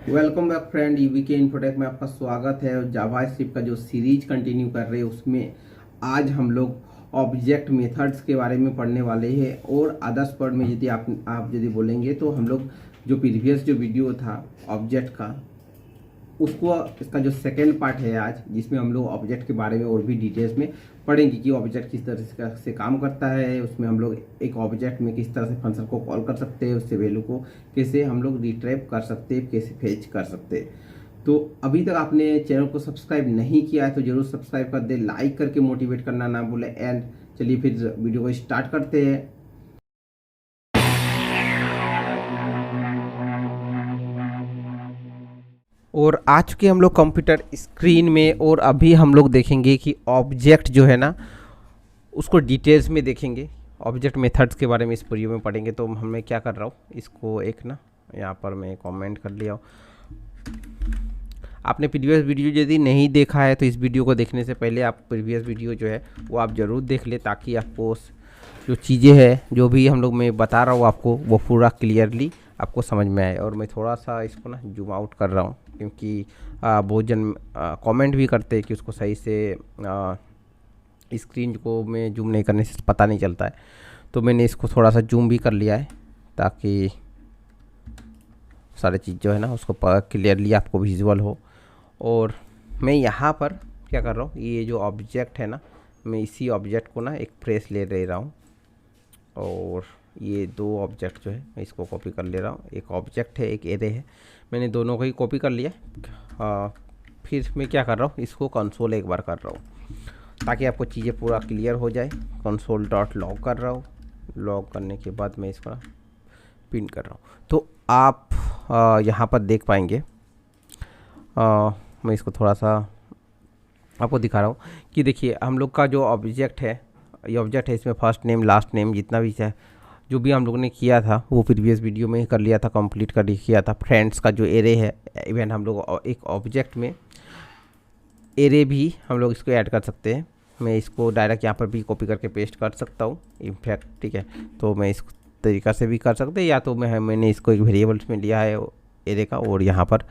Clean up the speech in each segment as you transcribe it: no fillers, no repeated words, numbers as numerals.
Welcome back friend, ईवीके infotech में आपका स्वागत है। जावास्क्रिप्ट का जो सीरीज कंटिन्यू कर रहे हैं उसमें आज हम लोग ऑब्जेक्ट मेथड्स के बारे में पढ़ने वाले हैं। और अदर्स वर्ड में यदि आप यदि बोलेंगे तो हम लोग जो प्रीवियस जो वीडियो था ऑब्जेक्ट का, उसको इसका जो सेकेंड पार्ट है आज, जिसमें हम लोग ऑब्जेक्ट के बारे में और भी डिटेल्स में पढ़ेंगे कि ऑब्जेक्ट किस तरह से काम करता है। उसमें हम लोग एक ऑब्जेक्ट में किस तरह से फंक्शन को कॉल कर सकते हैं, उससे वैल्यू को कैसे हम लोग रिट्रीव कर सकते हैं, कैसे फेच कर सकते हैं। तो अभी तक आपने चैनल को सब्सक्राइब नहीं किया है तो जरूर सब्सक्राइब कर दे, लाइक करके मोटिवेट करना ना भूले। एंड चलिए फिर वीडियो को स्टार्ट करते हैं। और आ चुके हम लोग कंप्यूटर स्क्रीन में, और अभी हम लोग देखेंगे कि ऑब्जेक्ट जो है ना उसको डिटेल्स में देखेंगे। ऑब्जेक्ट मेथड्स के बारे में इस वीडियो में पढ़ेंगे। तो मैं क्या कर रहा हूँ, इसको एक ना यहाँ पर मैं कमेंट कर लिया हूँ। आपने प्रीवियस वीडियो यदि नहीं देखा है तो इस वीडियो को देखने से पहले आप प्रीवियस वीडियो जो है वो आप ज़रूर देख ले, ताकि आपको जो चीज़ें हैं जो भी हम लोग मैं बता रहा हूँ आपको वो पूरा क्लियरली आपको समझ में आए। और मैं थोड़ा सा इसको ना जूम आउट कर रहा हूँ, क्योंकि बहुत जन कमेंट भी करते हैं कि उसको सही से स्क्रीन को मैं जूम नहीं करने से पता नहीं चलता है। तो मैंने इसको थोड़ा सा जूम भी कर लिया है, ताकि सारी चीज़ जो है ना उसको क्लियरली आपको विजुअल हो। और मैं यहाँ पर क्या कर रहा हूँ, ये जो ऑब्जेक्ट है ना, मैं इसी ऑब्जेक्ट को ना एक प्रेस ले रहा हूँ। और ये दो ऑब्जेक्ट जो है मैं इसको कॉपी कर ले रहा हूँ। एक ऑब्जेक्ट है, एक एरे है, मैंने दोनों को ही कॉपी कर लिया। फिर मैं क्या कर रहा हूँ, इसको कंसोल एक बार कर रहा हूँ ताकि आपको चीज़ें पूरा क्लियर हो जाए। कंसोल डॉट लॉग कर रहा हूँ। लॉग करने के बाद मैं इसको पिन कर रहा हूँ। तो आप यहाँ पर देख पाएंगे, मैं इसको थोड़ा सा आपको दिखा रहा हूँ कि देखिए हम लोग का जो ऑब्जेक्ट है, ये ऑब्जेक्ट है, इसमें फर्स्ट नेम लास्ट नेम जितना भी है जो भी हम लोगों ने किया था वो प्रीवियस वीडियो में ही कर लिया था, कंप्लीट कर किया था। फ्रेंड्स का जो एरे है, इवन हम लोग एक ऑब्जेक्ट में एरे भी हम लोग इसको ऐड कर सकते हैं। मैं इसको डायरेक्ट यहाँ पर भी कॉपी करके पेस्ट कर सकता हूँ इनफैक्ट, ठीक है। तो मैं इस तरीक़ा से भी कर सकते हैं, या तो मैंने इसको एक वेरिएबल्स में लिया है एरे का और यहाँ पर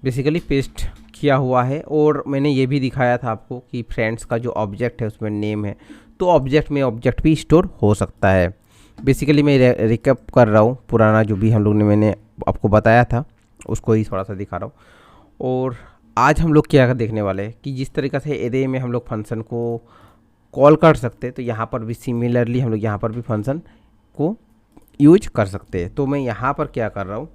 बेसिकली पेस्ट किया हुआ है। और मैंने ये भी दिखाया था आपको कि फ्रेंड्स का जो ऑब्जेक्ट है उसमें नेम है, तो ऑब्जेक्ट में ऑब्जेक्ट भी स्टोर हो सकता है। बेसिकली मैं रिकैप कर रहा हूँ पुराना जो भी हम लोग ने मैंने आपको बताया था, उसको ही थोड़ा सा दिखा रहा हूँ। और आज हम लोग क्या देखने वाले हैं कि जिस तरीक़ा से एरे में हम लोग फंक्शन को कॉल कर सकते हैं, तो यहाँ पर भी सिमिलरली हम लोग यहाँ पर भी फंक्शन को यूज कर सकते हैं। तो मैं यहाँ पर क्या कर रहा हूँ,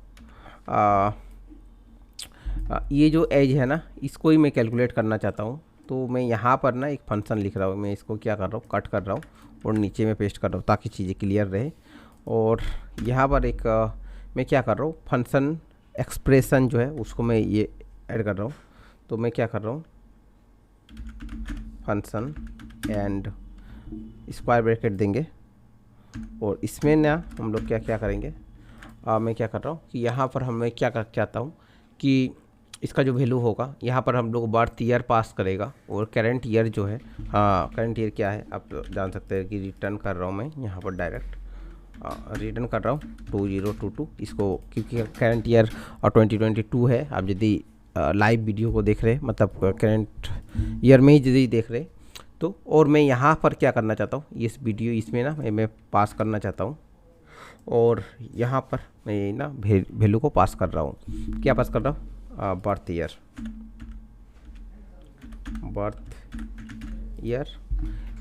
ये जो एज है ना इसको ही मैं कैलकुलेट करना चाहता हूँ। तो मैं यहाँ पर ना एक फंक्शन लिख रहा हूँ, मैं इसको क्या कर रहा हूँ, कट कर रहा हूँ और नीचे में पेस्ट कर रहा हूँ ताकि चीज़ें क्लियर रहे। और यहाँ पर एक मैं क्या कर रहा हूँ, फंक्शन एक्सप्रेशन जो है उसको मैं ये ऐड कर रहा हूँ। तो मैं क्या कर रहा हूँ, फंक्शन एंड स्क्वायर ब्रैकेट देंगे। और इसमें ना हम लोग क्या क्या करेंगे, मैं क्या कर रहा हूँ कि यहाँ पर मैं क्या कर चाहता हूँ कि इसका जो वैल्यू होगा यहाँ पर हम लोग बर्थ ईयर पास करेगा। और करंट ईयर जो है, हाँ करंट ईयर क्या है आप जान सकते हैं कि रिटर्न कर रहा हूँ मैं यहाँ पर डायरेक्ट रिटर्न कर रहा हूँ 2022 इसको, क्योंकि करंट ईयर और 2022 है। आप यदि लाइव वीडियो को देख रहे, मतलब करंट ईयर में ही यदि देख रहे तो। और मैं यहाँ पर क्या करना चाहता हूँ, इस वीडियो इसमें ना मैं पास करना चाहता हूँ। और यहाँ पर मैं ना वैल्यू को पास कर रहा हूँ, क्या पास कर रहा हूँ, बर्थ ईयर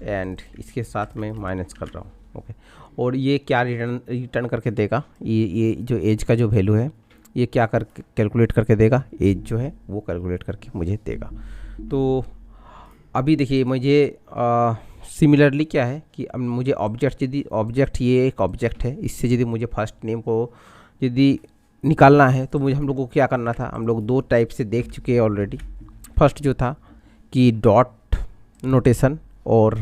एंड इसके साथ में माइनस कर रहा हूँ, ओके। और ये क्या रिटर्न करके देगा, ये जो एज का जो वैल्यू है ये क्या कर कैलकुलेट करके देगा, एज जो है वो कैलकुलेट करके मुझे देगा। तो अभी देखिए मुझे सिमिलरली क्या है कि अब मुझे ऑब्जेक्ट, यदि ऑब्जेक्ट ये एक ऑब्जेक्ट है, इससे यदि मुझे फर्स्ट नेम को यदि निकालना है तो मुझे हम लोग को क्या करना था, हम लोग दो टाइप से देख चुके हैं ऑलरेडी। फर्स्ट जो था कि डॉट नोटेशन, और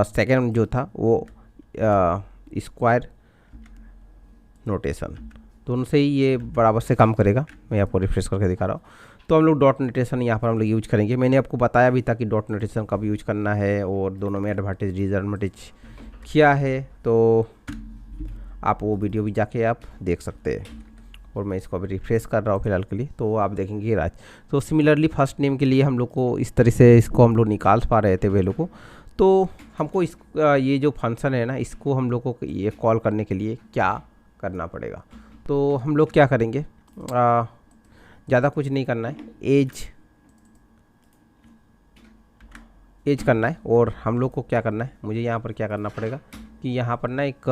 सेकंड जो था वो स्क्वायर नोटेशन। दोनों से ही ये बराबर से काम करेगा। मैं आपको रिफ्रेश करके दिखा रहा हूँ। तो हम लोग डॉट नोटेशन यहाँ पर हम लोग यूज करेंगे। मैंने आपको बताया भी था कि डॉट नोटेशन कब यूज करना है, और दोनों में एडवांटेज डिसएडवांटेज क्या है। तो आप वो वीडियो भी जाके आप देख सकते हैं। और मैं इसको अभी रिफ्रेश कर रहा हूँ फिलहाल के लिए, तो आप देखेंगे राज। तो सिमिलरली फर्स्ट नेम के लिए हम लोग को इस तरह से इसको हम लोग निकाल पा रहे थे वैल्यू को। तो हमको इस ये जो फंक्शन है ना, इसको हम लोग को ये कॉल करने के लिए क्या करना पड़ेगा। तो हम लोग क्या करेंगे, ज़्यादा कुछ नहीं करना है, एज करना है। और हम लोग को क्या करना है, मुझे यहाँ पर क्या करना पड़ेगा कि यहाँ पर ना एक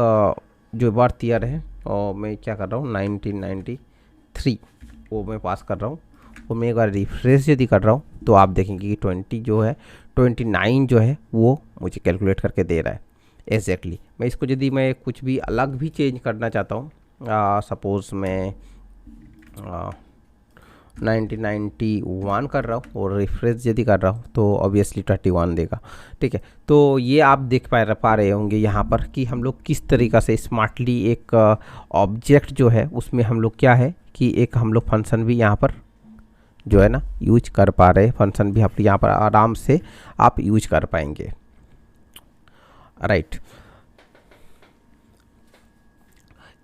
जो बर्थ ईयर है और मैं क्या कर रहा हूँ 1993 वो मैं पास कर रहा हूँ। और मैं एक बार रिफ्रेश यदि कर रहा हूँ तो आप देखेंगे कि 29 जो है वो मुझे कैलकुलेट करके दे रहा है एग्जैक्टली। मैं इसको यदि मैं कुछ भी अलग भी चेंज करना चाहता हूँ, सपोज़ मैं 1991 कर रहा हूँ और रिफ्रेश यदि कर रहा हूँ तो ऑब्वियसली 31 देगा। ठीक है, तो ये आप देख पा रहे होंगे यहाँ पर कि हम लोग किस तरीक़ा से स्मार्टली एक ऑब्जेक्ट जो है उसमें हम लोग क्या है कि एक हम लोग फंक्शन भी यहाँ पर जो है ना यूज कर पा रहे हैं। फंक्शन भी आप यहाँ पर आराम से आप यूज कर पाएंगे, राइट।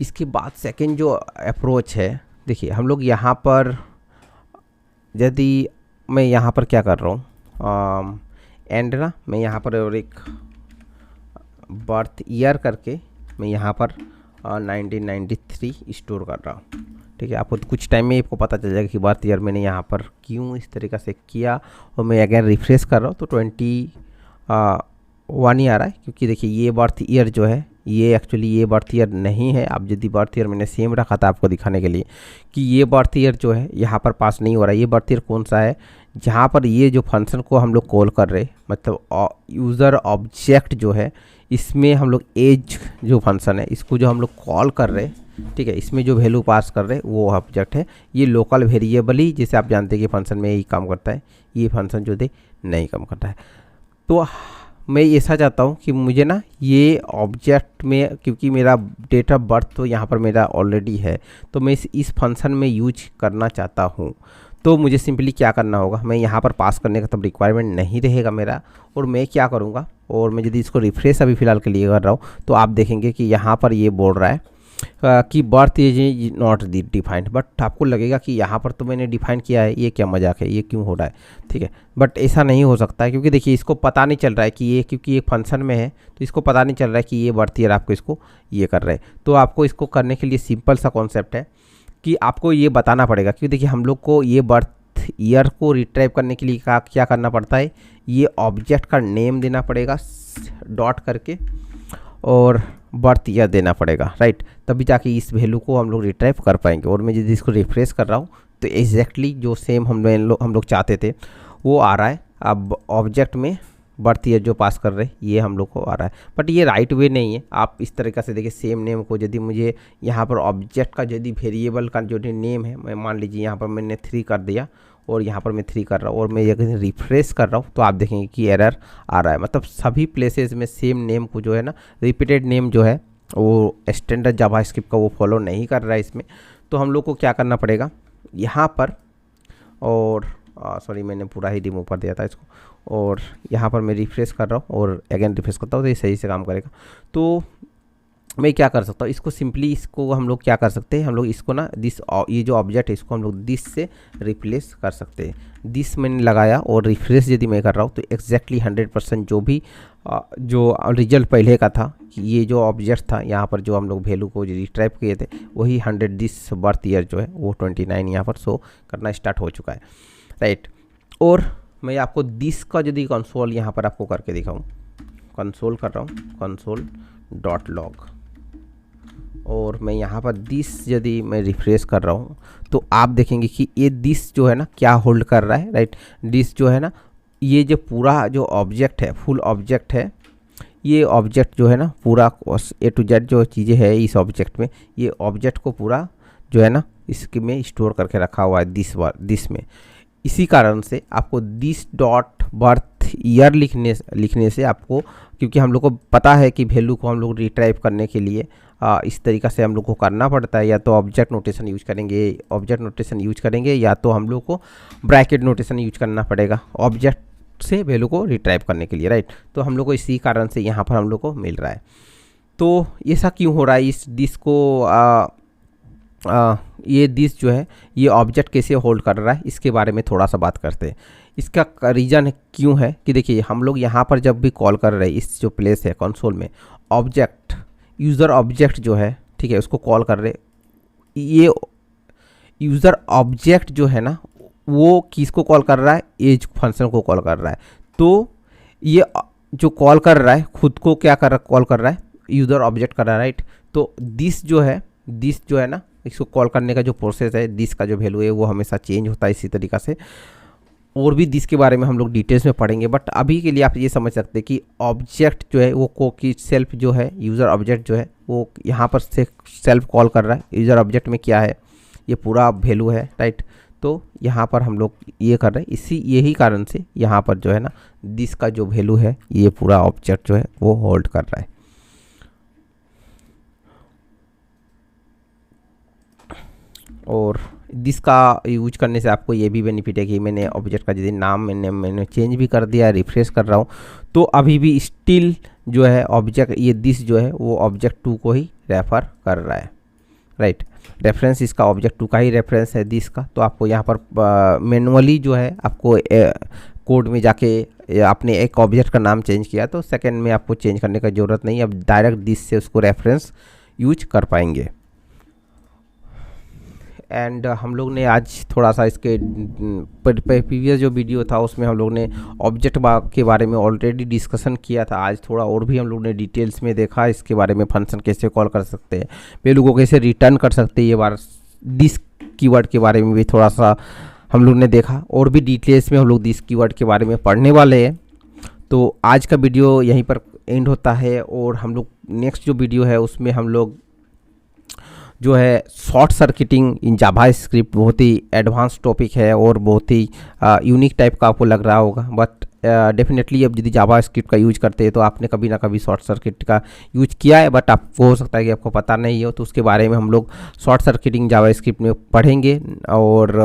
इसके बाद सेकेंड जो अप्रोच है, देखिए हम लोग यहाँ पर यदि मैं यहाँ पर क्या कर रहा हूँ एंड ना, मैं यहाँ पर और एक बर्थ ईयर करके मैं यहाँ पर 1993 स्टोर कर रहा हूँ। ठीक है, आपको कुछ टाइम में आपको पता चल जाएगा कि बर्थ ईयर मैंने यहाँ पर क्यों इस तरीक़ा से किया। और मैं अगेन रिफ्रेश कर रहा हूँ तो 21 ही आ रहा है, क्योंकि देखिए ये बर्थ ईयर जो है ये एक्चुअली ये बर्थ ईयर नहीं है। अब यदि बर्थ ईयर मैंने सेम रखा था आपको दिखाने के लिए कि ये बर्थ ईयर जो है यहाँ पर पास नहीं हो रहा है। ये बर्थ ईयर कौन सा है, जहाँ पर ये जो फंक्शन को हम लोग कॉल कर रहे, मतलब यूज़र ऑब्जेक्ट जो है इसमें हम लोग एज जो फंक्शन है इसको जो हम लोग कॉल कर रहे, ठीक है, इसमें जो वैल्यू पास कर रहे वो ऑब्जेक्ट है। ये लोकल वेरिएबल ही, जैसे आप जानते हैं कि फंक्शन में यही काम करता है, ये फंक्शन जो दे नहीं काम करता है। तो मैं ऐसा चाहता हूँ कि मुझे ना ये ऑब्जेक्ट में, क्योंकि मेरा डेट ऑफ बर्थ तो यहाँ पर मेरा ऑलरेडी है, तो मैं इस फंक्शन में यूज करना चाहता हूँ। तो मुझे सिंपली क्या करना होगा, मैं यहाँ पर पास करने का तब रिक्वायरमेंट नहीं रहेगा मेरा। और मैं क्या करूँगा, और मैं यदि इसको रिफ्रेश अभी फ़िलहाल के लिए कर रहा हूँ तो आप देखेंगे कि यहाँ पर ये बोल रहा है कि birth age not defined. But आपको लगेगा कि यहाँ पर तो मैंने डिफाइन किया है, ये क्या मजाक है, ये क्यों हो रहा है। ठीक है, बट ऐसा नहीं हो सकता है, क्योंकि देखिए इसको पता नहीं चल रहा है कि ये, क्योंकि ये फंक्शन में है तो इसको पता नहीं चल रहा है कि ये बर्थ ईयर आपको इसको ये कर रहे हैं। तो आपको इसको करने के लिए सिंपल सा कॉन्सेप्ट है कि आपको ये बताना पड़ेगा, क्योंकि देखिए हम लोग को ये बर्थ ईयर को रिट्राइव करने के लिए क्या करना पड़ता है, ये ऑब्जेक्ट का नेम देना पड़ेगा डॉट करके और बर्थ ईयर देना पड़ेगा, राइट। तभी जाके इस वैल्यू को हम लोग रिट्राइव कर पाएंगे। और मैं यदि इसको रिफ्रेश कर रहा हूँ तो एग्जैक्टली जो सेम हम लोग चाहते थे वो आ रहा है। अब ऑब्जेक्ट में बर्थ ईयर जो पास कर रहे ये हम लोग को आ रहा है, बट ये राइट वे नहीं है। आप इस तरीक़े से देखिए, सेम नेम को यदि मुझे यहाँ पर ऑब्जेक्ट का यदि वेरिएबल का जो नेम है, मैं मान लीजिए यहाँ पर मैंने 3 कर दिया और यहाँ पर मैं 3 कर रहा हूँ और मैं ये रिफ्रेश कर रहा हूँ तो आप देखेंगे कि एरर आ रहा है। मतलब सभी प्लेसेस में सेम नेम को जो है ना, रिपीटेड नेम जो है वो स्टैंडर्ड जावास्क्रिप्ट का वो फॉलो नहीं कर रहा है इसमें। तो हम लोग को क्या करना पड़ेगा यहाँ पर, और सॉरी मैंने पूरा ही रिमूव कर दिया था इसको, और यहाँ पर मैं रिफ्रेश कर रहा हूँ और अगेन रिफ्रेश करता हूँ तो ये सही से काम करेगा। तो मैं क्या कर सकता हूँ, इसको सिंपली इसको हम लोग क्या कर सकते हैं, हम लोग इसको ना दिस, ये जो ऑब्जेक्ट है इसको हम लोग दिस से रिप्लेस कर सकते हैं। दिस मैंने लगाया और रिफ्रेश यदि मैं कर रहा हूँ तो एग्जैक्टली 100% जो भी जो रिजल्ट पहले का था, ये जो ऑब्जेक्ट था यहाँ पर जो हम लोग वैल्यू को रिट्राइव किए थे वही 100 दिस बर्थ ईयर जो है वो 29 यहाँ पर शो करना स्टार्ट हो चुका है, राइट। और मैं आपको दिस का यदि कंसोल यहाँ पर आपको करके दिखाऊँ, कंसोल कर रहा हूँ console.log, और मैं यहाँ पर दिस यदि मैं रिफ्रेश कर रहा हूँ तो आप देखेंगे कि ये दिस जो है ना क्या होल्ड कर रहा है, राइट। दिस जो है ना, ये जो पूरा जो ऑब्जेक्ट है, फुल ऑब्जेक्ट है, ये ऑब्जेक्ट जो है ना पूरा A to Z जो चीज़ें है इस ऑब्जेक्ट में, ये ऑब्जेक्ट को पूरा जो है ना इसके में स्टोर करके रखा हुआ है दिस में। इसी कारण से आपको दिस डॉट बर्थ ईयर लिखने से आपको, क्योंकि हम लोग को पता है कि वैल्यू को हम लोग रिट्राइव करने के लिए इस तरीक़ा से हम लोग को करना पड़ता है, या तो ऑब्जेक्ट नोटेशन यूज करेंगे या तो हम लोग को ब्रैकेट नोटेशन यूज करना पड़ेगा ऑब्जेक्ट से वैल्यू को रिट्राइव करने के लिए, राइट। तो हम लोग को इसी कारण से यहाँ पर हम लोग को मिल रहा है। तो ऐसा क्यों हो रहा है, इस दिस को ये दिस जो है ये ऑब्जेक्ट कैसे होल्ड कर रहा है इसके बारे में थोड़ा सा बात करते हैं। इसका रीज़न क्यों है कि देखिए हम लोग यहाँ पर जब भी कॉल कर रहे हैं इस जो प्लेस है कंसोल में, ऑब्जेक्ट यूज़र ऑब्जेक्ट जो है, ठीक है, उसको कॉल कर रहे, ये यूज़र ऑब्जेक्ट जो है ना वो किसको कॉल कर रहा है, एज फंक्शन को कॉल कर रहा है। तो ये जो कॉल कर रहा है खुद को क्या कर कॉल कर रहा है, यूज़र ऑब्जेक्ट कर रहा है, राइट। तो दिस जो है ना, इसको कॉल करने का जो प्रोसेस है, दिस का जो वैल्यू है वो हमेशा चेंज होता है इसी तरीक़ा से। और भी दिस के बारे में हम लोग डिटेल्स में पढ़ेंगे, बट अभी के लिए आप ये समझ सकते हैं कि ऑब्जेक्ट जो है वो को की सेल्फ जो है, यूज़र ऑब्जेक्ट जो है वो यहाँ पर से सेल्फ कॉल कर रहा है। यूज़र ऑब्जेक्ट में क्या है, ये पूरा वैल्यू है, राइट। तो यहाँ पर हम लोग ये कर रहे हैं, यही कारण से यहाँ पर जो है ना दिस का जो वैल्यू है ये पूरा ऑब्जेक्ट जो है वो होल्ड कर रहा है। और दिस का यूज करने से आपको ये भी बेनिफिट है कि मैंने ऑब्जेक्ट का यदि नाम मैंने चेंज भी कर दिया, रिफ्रेश कर रहा हूँ तो अभी भी स्टिल जो है ऑब्जेक्ट ये दिस जो है वो ऑब्जेक्ट 2 को ही रेफ़र कर रहा है, राइट। रेफरेंस इसका ऑब्जेक्ट 2 का ही रेफरेंस है दिस का। तो आपको यहाँ पर मैनुअली जो है आपको कोड में जाके आपने एक ऑब्जेक्ट का नाम चेंज किया तो सेकंड में आपको चेंज करने का ज़रूरत नहीं, अब डायरेक्ट दिस से उसको रेफरेंस यूज कर पाएंगे। एंड हम लोग ने आज थोड़ा सा इसके प्रीवियस जो वीडियो था उसमें हम लोग ने ऑब्जेक्ट के बारे में ऑलरेडी डिस्कशन किया था। आज थोड़ा और भी हम लोग ने डिटेल्स में देखा इसके बारे में, फंक्शन कैसे कॉल कर सकते हैं, वैल्यू को कैसे रिटर्न कर सकते हैं, ये बार दिस कीवर्ड के बारे में भी थोड़ा सा हम लोग ने देखा। और भी डिटेल्स में हम लोग दिस कीवर्ड के बारे में पढ़ने वाले हैं। तो आज का वीडियो यहीं पर एंड होता है और हम लोग नेक्स्ट जो वीडियो है उसमें हम लोग जो है शॉर्ट सर्किटिंग इन जावा स्क्रिप्ट, बहुत ही एडवांस टॉपिक है और बहुत ही यूनिक टाइप का आपको लग रहा होगा, बट डेफिनेटली अब यदि जावा स्क्रिप्ट का यूज करते हैं तो आपने कभी ना कभी शॉर्ट सर्किट का यूज किया है, बट आपको हो सकता है कि आपको पता नहीं हो। तो उसके बारे में हम लोग शॉर्ट सर्किटिंग जावा स्क्रिप्ट में पढ़ेंगे। और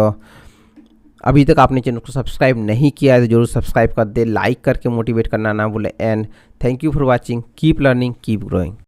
अभी तक आपने चैनल को सब्सक्राइब नहीं किया है तो जरूर सब्सक्राइब कर दे, लाइक करके मोटिवेट करना ना भूलें। And thank you for watching, keep learning, keep growing.